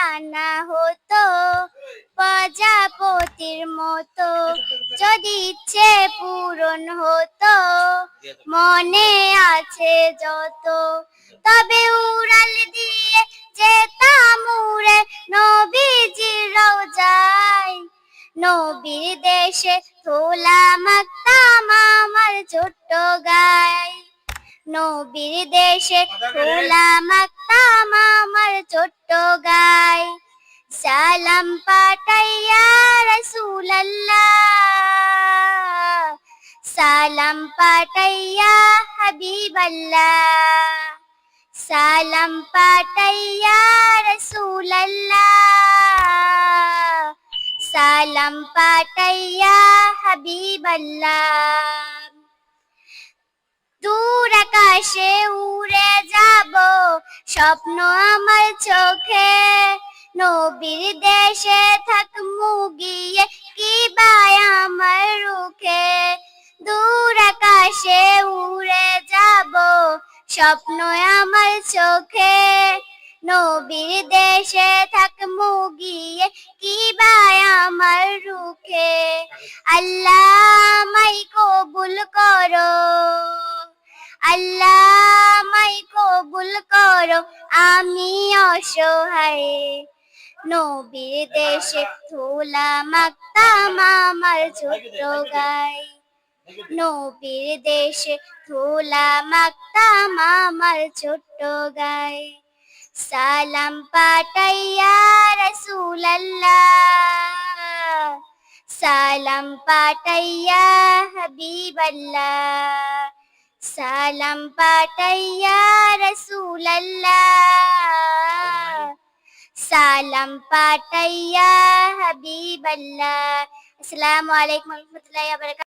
আনা হতো প্রজাপতির মতো, যদি ইচ্ছে পূরণ হতো মনে আছে যত, তবে উড়াল দিয়ে যেতাম উড়ে নবীজির রওজায়। নবীর দেশে ধুলা মাখতাম আমার ছোট্ট গায়, নবীর দেশে ধুলা মাখতাম আমার ছোট্ট গায়। সালাম পাঠাইয়া রাসূলুল্লাহ, সালাম পাঠাইয়া হাবিবাল্লাহ, সালাম পাঠাইয়া রাসূলুল্লাহ, সালাম পাঠাইয়া হাবিবাল্লাহ। দূর আকাশে উড়ে যাব স্বপ্ন আমার চোখে, নবীর দেশে থাকমু গিয়ে কিবায় আমার রুখে। দূর আকাশে উড়ে যাব স্বপ্ন আমার চোখে, নবীর দেশে থাকমু গিয়ে কিবায় আমার রুখে। আল্লাহ আমায় কবুল করো, আল্লাহ আমায় কবুল করো, আমি অসহায়। নবীর দেশে ধুলা মাখতাম আমার ছোট্ট গায়, নবীর দেশে ধুলা মাখতাম আমার ছোট্ট গায়। সালাম পাঠাইয়া রাসূলুল্লাহ, সালাম পাঠাইয়া হাবিবাল্লাহ, সালাম পাঠাইয়া রাসূলুল্লাহ, সালাম পাঠাইয়া হাবিবাল্লাহ। আসসালামু আলাইকুম ওয়া রাহমাতুল্লাহি ওয়া বারাকাতুহু।